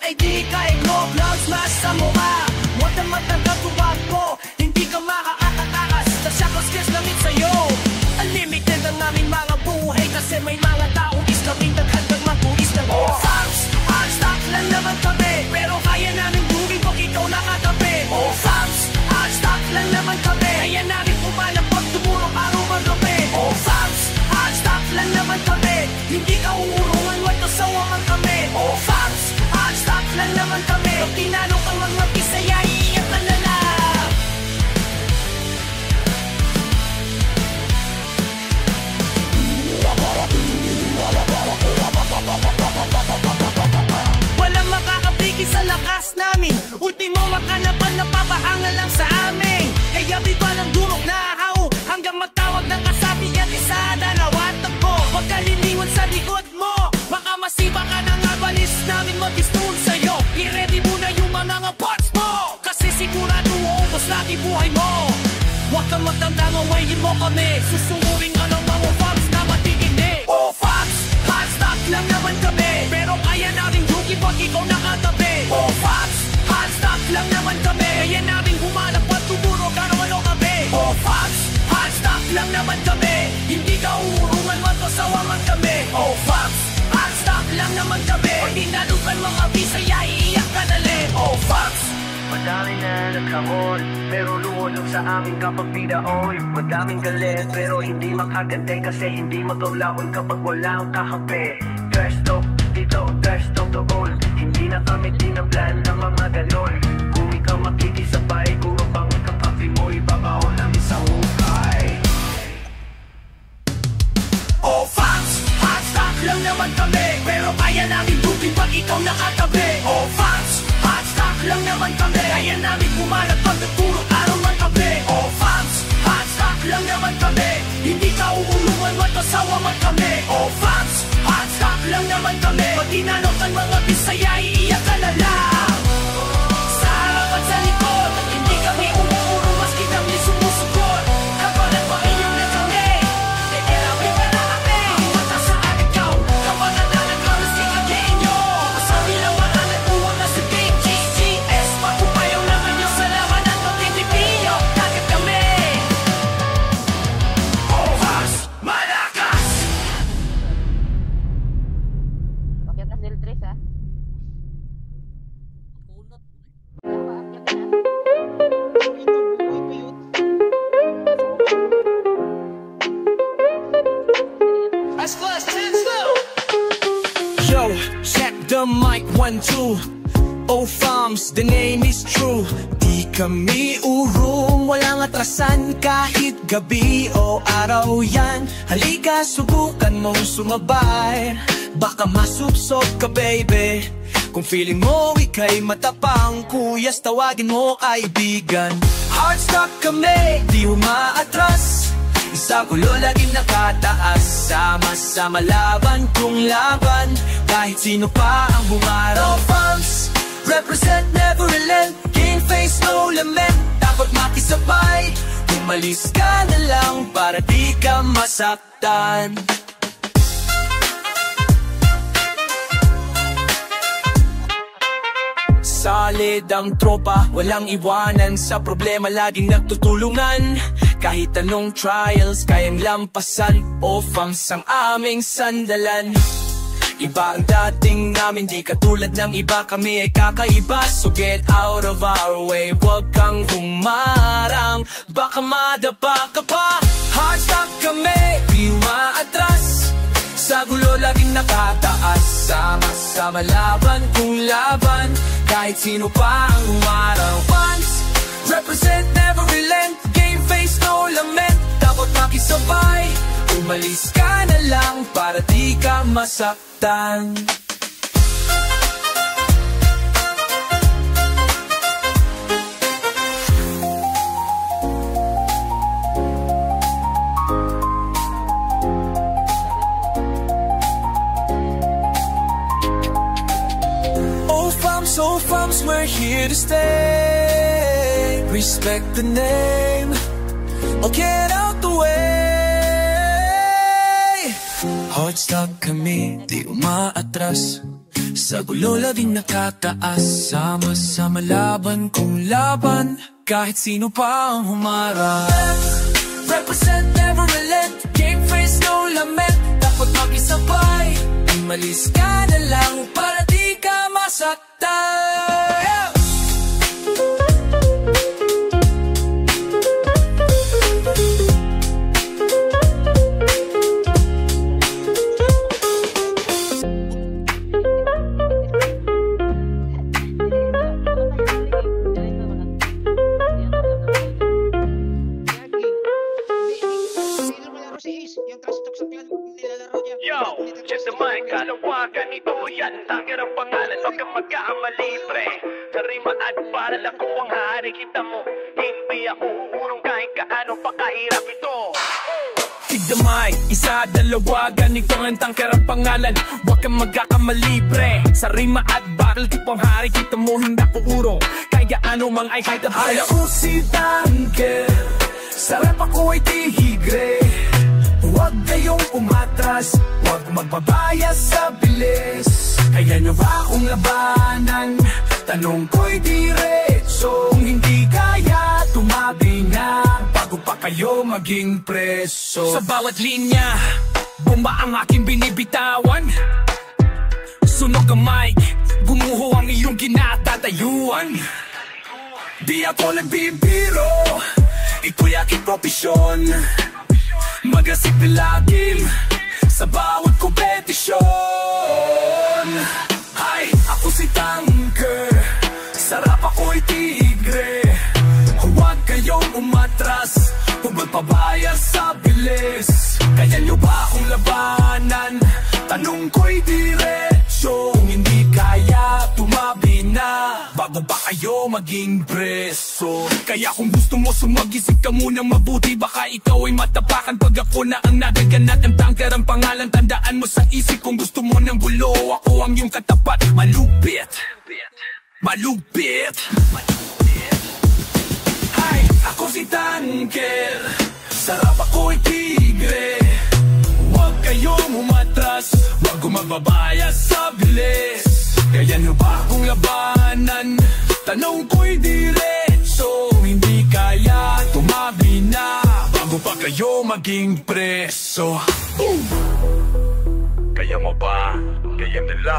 ay di ka Roblox, mas sa mukha mo na matagatuwag ko. Hindi ka makakatakas na shackles kiss langit sa'yo. Unlimited ang aming mga buhay kasi may mga taong is kaming naghandang magbuwis ng Fox, unstock lang naman kami, pero kaya namin bugin pag ikaw nakatabi. Fox, unstock lang naman kami, kaya namin pumalang pag tumulong araw magabi. Fox, unstock lang naman kami, hindi ka uurungan, wag kasawaman kami. Fox, unstock lang naman kami, pag tinanong kang mga Bisaya, iiyak ka na lang. Walang makakapigil sa lakas namin, ultimo makanapan na papahangan lang sa amin. Kaya biba ng durog na hao, hanggang matawag ng kasabi at isa dalawat ako. Pagkaliniwan sa likod mo, baka masiba ka ng abalis namin mag-istun sa'yo. I-ready mo na yung mga parts mo, kasi sigurado uubos lagi buhay mo. Huwag kang magtandang, awayin mo kami, susungurin ka ng mga Fox na matiginig. Fox, hot stock lang naman kami, pero kaya namin dugi pag ikaw nakatabi. Fox, hot stock lang naman kami, kaya namin humanap at tumuro ka naman o kami. Fox, hot stock lang naman kami, hindi ka uurungan, magkasawaman kami. Fox, hot stock lang naman kami, pag dinalukan mga Bisaya, iiyak ka na rin. Fox, madami na nagkamon, pero luwalog sa aming kapagbidaon. Madaming galit, pero hindi makagantay kasi hindi magawlaon kapag walang kahape. Trash talk dito, trash talk doon, hindi na kami tinablan ng mga ganon. Kung ikaw makikisabay, kung ang kapapi mo ibabaon ng isang hukay. Fox, hot stock lang naman kami, pero kaya namin bugin pag ikaw nakatabi. Fox, hot stock lang naman kami, kaya namin pumalag pag nagturo araw man kami. Fox, hot stock lang naman kami, hindi ka uulungan, matasawa man kami. Fox, hot stock lang naman kami, pag tinanong ang mga Bisaya, iiyak ka na lang. Sa harap at sa likod, hindi kami umuuro, maski kami sumusugot. Kapag nagpakinyong na kami, nagkilawin ka na kami. Mata sa ikaw, kapag nadalag ka na sikagiin nyo. Masabi lang maalat uwag na sa KGGS, pagpupayaw naman yung salaman at magtitipiyok. Takit kami. Fox, malakas! Pakyat na del 3 ha. Yo, check the mic 1, 2. Farms, the name is true. Di kami urong, walang atrasan kahit gabi o araw yan. Halika, subukan mong sumabay, baka masubsob ka baby. Kung feeling mo ika'y matapang, kuyas tawagin mo kaibigan. Hardstock kami, di umaatras, sa gulo laging nakataas. Sama-sama laban kung laban, kahit sino pa ang bumaraw. Farms, represent never relent, game face no lament. Dapat makisabay, umalis ka na lang para di ka masaktan. Solid ang tropa, walang iwanan, sa problema laging nagtutulungan. Kahit anong trials, kayang lampasan. Farms ang aming sandalan. Iba ang dating namin, di katulad ng iba, kami ay kakaiba. So get out of our way, wag kang humarang, baka madapa ka pa. Hardstock kami, di umaatras, sa gulo laging nakataas. Sama-sama laban kung laban, kahit sino pa ang umaraw. Once, represent never relent, game face no lament. Dapat makisabay, umalis ka na lang para di ka masaktan. So farms, we're here to stay. Respect the name, or get out the way. Hardstock kami, di umaatras, Sa gulo laging nakataas, sama-sama laban kung laban, kahit sino pa ang humarap. Represent, never relent, game face, no lament. Dapat makisabay, umalis ka na lang para di ka masaktan. Ganito yan, tangger ang pangalan, huwag kang magkakamali, pre. Sa rima at para lang ko ang hari, kita mo, hindi ako uurong kahit kaano pa kahirap ito. Tigdamay, isa, dalawa, ganito ang tangker ang pangalan, huwag kang magkakamali, pre. Sa rima at battle, tipo ang hari, kita mo, hindi ako urong kaya ano mang ay kahit ang ay ako si tangker, sa rap ako ay tigre. Huwag kayong umatras, huwag magbabayas sa bilis. Kaya nyo ba akong labanan? Tanong ko'y diretso. Kung hindi kaya, tumabi na bago pa kayo maging preso. Sa bawat linya, bomba ang aking binibitawan. Sunog ang mic, gumuho ang iyong kinatatayuan. Di ako nagbibiro, ito'y aking propesyon. Magasip lagim sa bawat kompetisyon. Ay, ako si Tangker, sarap ako'y tigre. Huwag kayong umatras, huwag magpabayas sa bilis. Kaya nyo ba akong labanan? Tanong ko'y diretsyo. Kung hindi kaya, tumabi na bago ba kayo maging preso. Kaya kung gusto mo sumagisip ka munang mabuti, baka ikaw ay matapakan pag ako na ang nagaganat. Ang tangker ang pangalan, tandaan mo sa isip. Kung gusto mo ng gulo, ako ang iyong katapat. Malupit, malupit. Ay, ako si Tangker, sarap ako'y tigre. Huwag kayong umatras, huwag magbabayas sa bilis. Kaya nyo ba akong labanan? Tanong ko'y diretso. Hindi kaya, tumabi na bago pa kayo maging preso. Kaya mo ba? Kaya nila.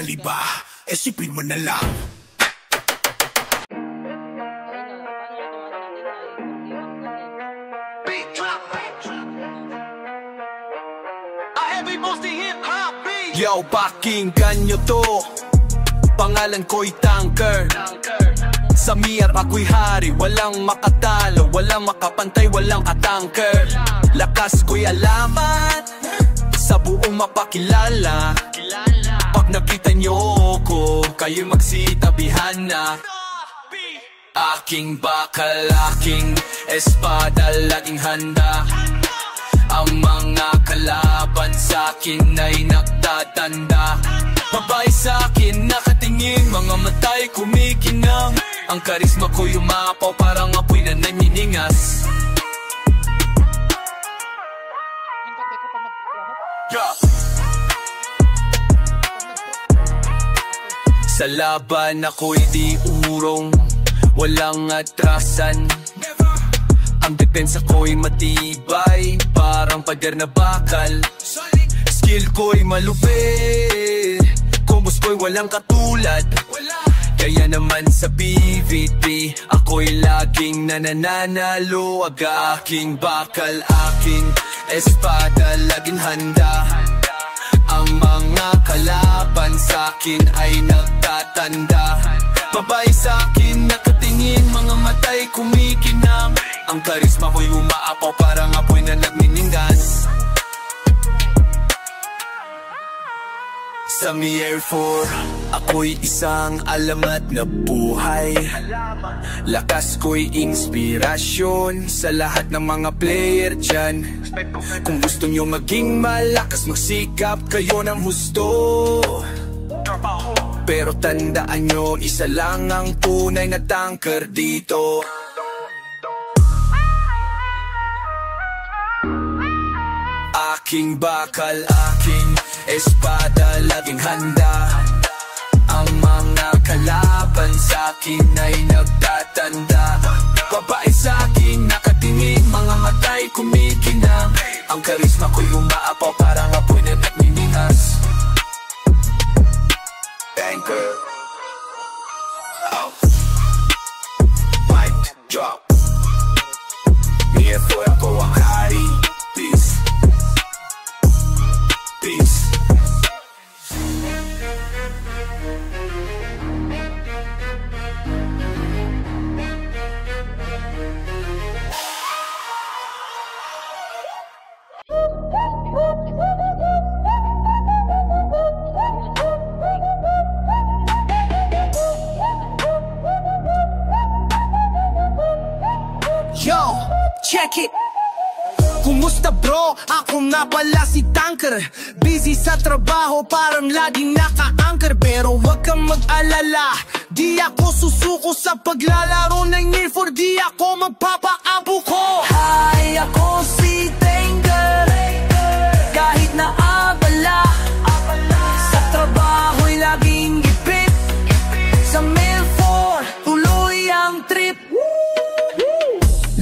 Diba? Isipin mo na lang. Yo, pakinggan nyo to. Pangalan ko'y Tangker. Sa miyar ako'y hari, walang makatalo, walang makapantay, walang katangker. Lakas ko'y alamat, sa buong mapakilala. Pag nakita nyo ko, kayo magsitabihan na. Aking bakal, aking espada, laging handa. Ang mga kalaban sa'kin ay nagtatanda. Babae sa'kin nakatingin, mga matay kumikinang. Ang karisma ko yumapaw, parang apoy na nanininingas. Sa laban ako'y di urong, walang atrasan. Ang depensa ko'y matibay, parang pader na bakal. Skill ko'y malupit, combos ko'y walang katulad. Kaya naman sa PVP, ako'y laging nananalo. Aga-aking bakal, aking espada, laging handa. Ang mga kalaban sa'kin ay nagtatanda. Babae sa'kin nakatingin, mga matay kumikinang. Ang karisma ko'y umaapaw, parang apoy na nagniningas. Sa Mi Air 4, ako'y isang alamat na buhay. Lakas ko'y inspirasyon sa lahat ng mga player dyan. Kung gusto nyo maging malakas, magsikap kayo ng husto. Pero tandaan nyo, isa lang ang tunay na tanker dito. Aking bakal, aking espada, laging handa. Ang mga kalaban sa'kin ay nagtatanda. Babae sa'kin nakatingin, mga matay kumikinang. Ang karisma ko'y umaapaw, parang apoy na nagniningas. Tanker out. Mic drop. Mi Air 4, ako ang hari. Peace. Peace. Yo, check it. Kumusta bro? Ako nga pala si Tanker. Busy sa trabaho, parang laging naka-anchor. Pero wag kang mag-alala, di ako susuko sa paglalaro ng Air 4. Di ako magpapaabo ko. Hi, ako si Tanker. Kahit na abala, sa trabaho'y laging gipit. Sa Air 4, tuloy ang trip.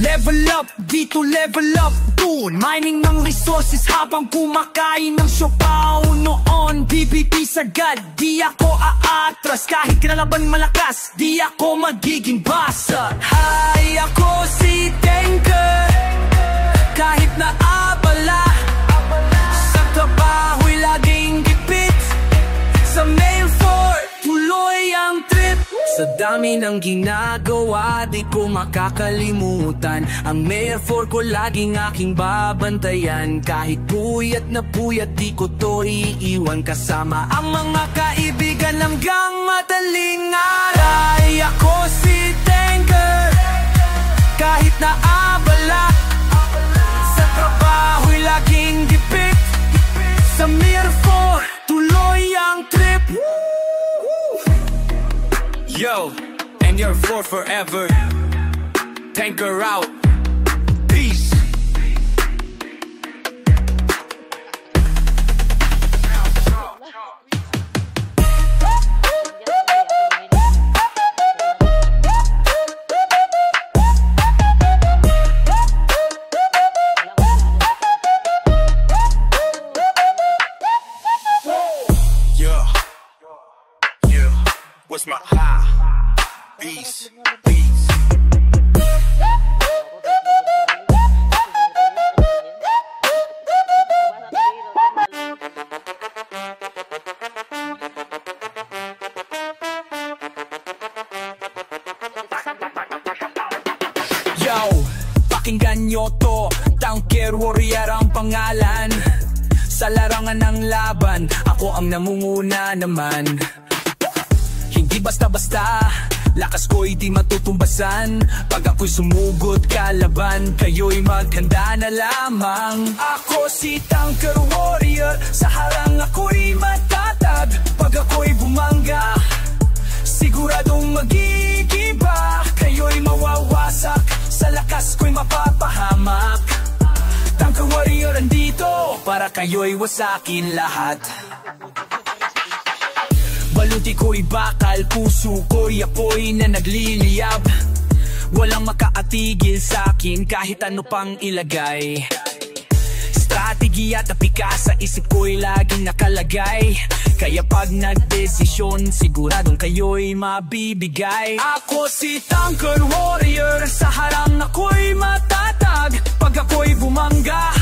Level up, dito level up dun. Mining ng resources habang kumakain ng siopaw. Noon, PVP sagad, di ako aatras. Kahit kinalaban malakas, di ako magiging basa. Hi, ako si Tanker. Kahit na abala, sa trabaho'y laging gipit. Sa Air 4, tuloy ang trip. Sa dami ng ginagawa, di ko makakalimutan. Ang Air 4 ko laging aking babantayan. Kahit puyat na puyat, di ko to iiwan. Kasama ang mga kaibigan hanggang madaling araw. Ako si Tanker. Kahit na abala, sa trabaho'y laging gipit. Sa Air 4, tuloy ang trip. Yo, and you're 4 forever. Tanker out. Peace. Yeah. Yeah. What's my high? Peace. Peace. Yo, pakinggan nyo to, Tanker Warrior ang pangalan. Sa larangan ng laban, ako ang namumuna naman. Hindi basta-basta, lakas ko'y di matutumbasan. Pag ako'y sumugod kalaban, kayo'y maghanda na lamang. Ako si Tanker Warrior, sa harang ako'y matatag. Pag ako'y bumangga, siguradong magigiba. Kayo'y mawawasak, sa lakas ko'y mapapahamak. Tanker Warrior andito, para kayo'y wasakin lahat. Saluti ko'y bakal, puso ko'y apoy na nagliliyab. Walang makaatigil sa'kin kahit ano pang ilagay. Strategiya at apika sa isip ko'y laging nakalagay. Kaya pag nagdesisyon, siguradong kayo'y mabibigay. Ako si Tanker Warrior, sa harang ako'y matatag. Pag ako'y bumangga,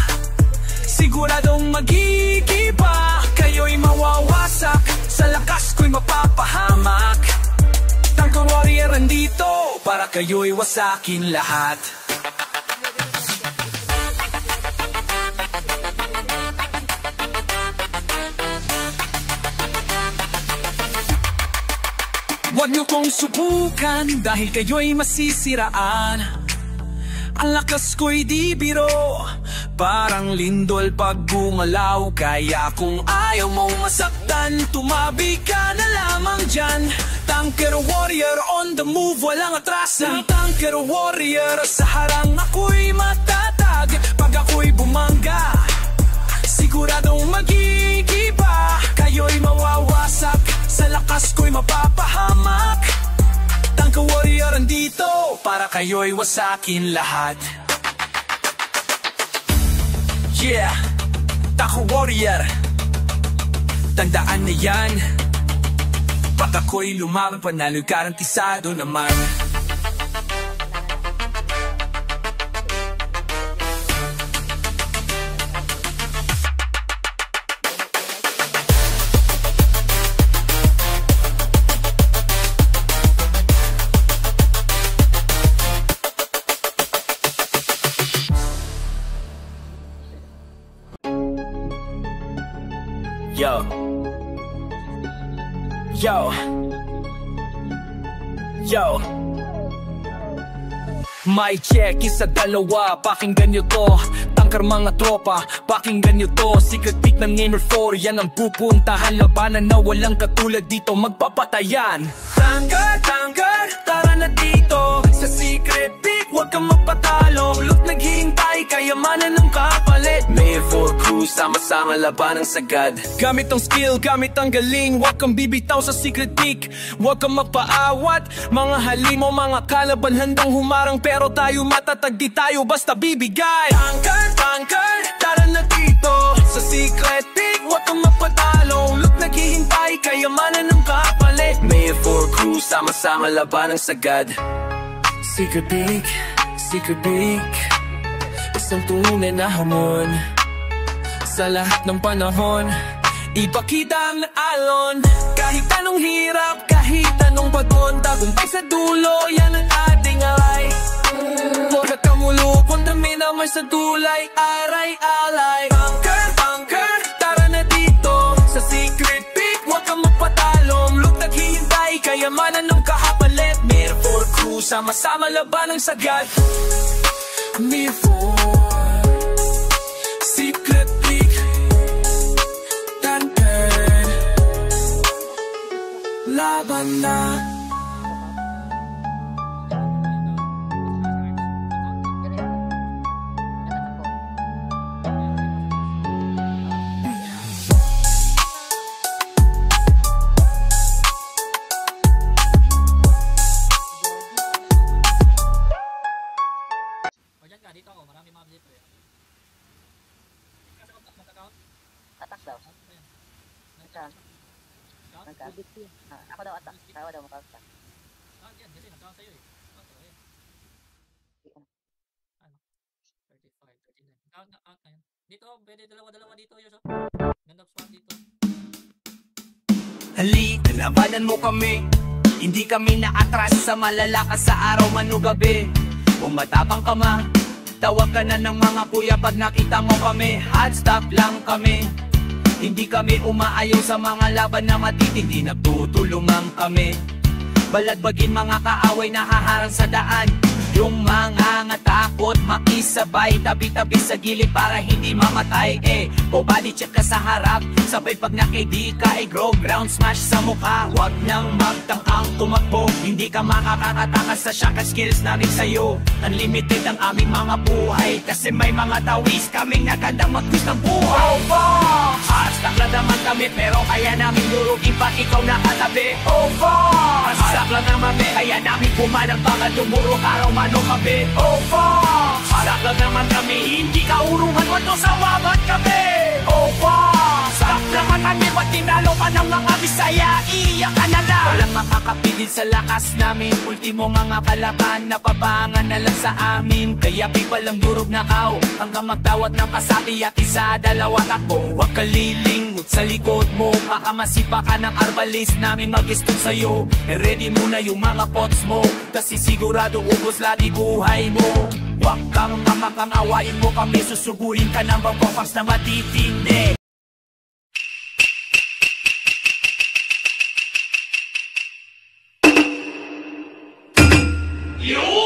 siguradong magigiba. Kayo'y mawawasak, sa lakas ko'y mapapahamak. Tanker Warrior andito, para kayo'y wasakin lahat. Huwag niyo kong subukan dahil kayo'y masisiraan. Ang lakas ko'y di biro, parang lindol pag gumalaw. Kaya kung ayaw mong masaktan, tumabi ka na lamang dyan. Tanker Warrior on the move, walang atrasan. Tanker Warrior, sa harang ako'y matatag. Pag ako'y bumangga, siguradong magigiba. Kayo'y mawawasak, sa lakas ko'y mapapahamak. Tanker Warrior andito, para kayo'y wasakin lahat. Yeah, Tanker Warrior, tandaan na yan. Pag ako'y lumaban, panalo'y garantisado naman. Yo, yo, yo. My check, isa dalawa, pakinggan nyo to. Tanker mga tropa, pakinggan nyo to. Secret peak ng Gamer 4, yan ang pupuntahan. Labanan na walang katulad dito, magpapatayan. Tanker, tanker, tara na dito. Sa secret peak, huwag kang magpatalo. Look, naghihintay, kayamanan ng kapalit. Mayor 4 crew, sama-sama laban ng sagad. Gamit ang skill, gamit ang galing. Huwag kang bibitaw sa secret peak, huwag kang magpaawat. Mga halimo, mga kalaban handang humarang, pero tayo matatag, di tayo basta bibigay. Tanker, tanker, tara na dito. Sa secret peak, huwag kang magpatalo. Look, naghihintay, kayamanan ng kapalit. Mayor 4 crew, sama-sama laban ng sagad. Secret peak, secret peak, isang tunay na hamon. Sa lahat ng panahon, ipakita ang alon. Kahit anong hirap, kahit anong pagod, tagumpay sa dulo, yan ang ating alay. Huwag at kamulupon, dami naman sa tulay, aray-alay. Tanker, tanker, tara na dito. Sa secret peak, huwag kang magpatalo. Look, naghihintay, kayamanan ng kahapalit. Mayor 4 crew, sama-sama laban ng sagad. Mayor 4, secret peak, tanker, laban na. Dito ako, marami mga dito eh. Atak daw. Saan? Ako daw atak. Ako daw maka-atak. Yan, kasi nagkakang sa'yo eh. Ano? 35, 39. Out na yan. Dito, pwede dalawa-dalawa dito, Yoso. Ganda spot dito. Halika, labanan mo kami. Hindi kami naatras sa malalakas sa araw man o gabi. Kung matapang ka man, tawag ka na ng mga kuya pag nakita mo kami. Hot stop lang kami. Hindi kami umaayaw sa mga laban na matitindi, nagtutulungan kami. Balagbagin mga kaaway na haharang sa daan. Yung mga takot makisabay, tabi-tabi sa gilid para hindi mamatay. Go body check ka sa harap, sabay pag nakidi ka grow ground smash sa mukha. Huwag nang magtangkang tumakbo, hindi ka makakatakas sa shotgun skills namin sa'yo. Unlimited ang aming mga buhay, kasi may mga tawis kaming nagandang mag-twist ng buhay. Hashtag lang naman kami, pero kaya namin durugin pa ikaw nakatabi. Hashtag lang naman kaya namin pumanang baka dumurog araw man o kabi. Hashtag lang naman kami, hindi ka urungan wato sa wabat kami. Hashtag naman kami, ba't tinalo ka ng mga Bisaya, iiyak ka na lang. Walang makakapigil sa lakas namin, ultimo mga kalaban, napabangan na lang sa amin. Kaya people ang durog na kaw, hanggang magtawat ng kasabi at isa, dalawa, takbo. Huwag ka lilingot sa likod mo, baka masipa ka ng arbalis namin mag-istog sa'yo. Ready mo na yung mga pots mo, kasi sigurado ubos lagi buhay mo. Huwag kang mamakang awain mo kami, susugurin ka ng bagpapangs na matitindi. Yo!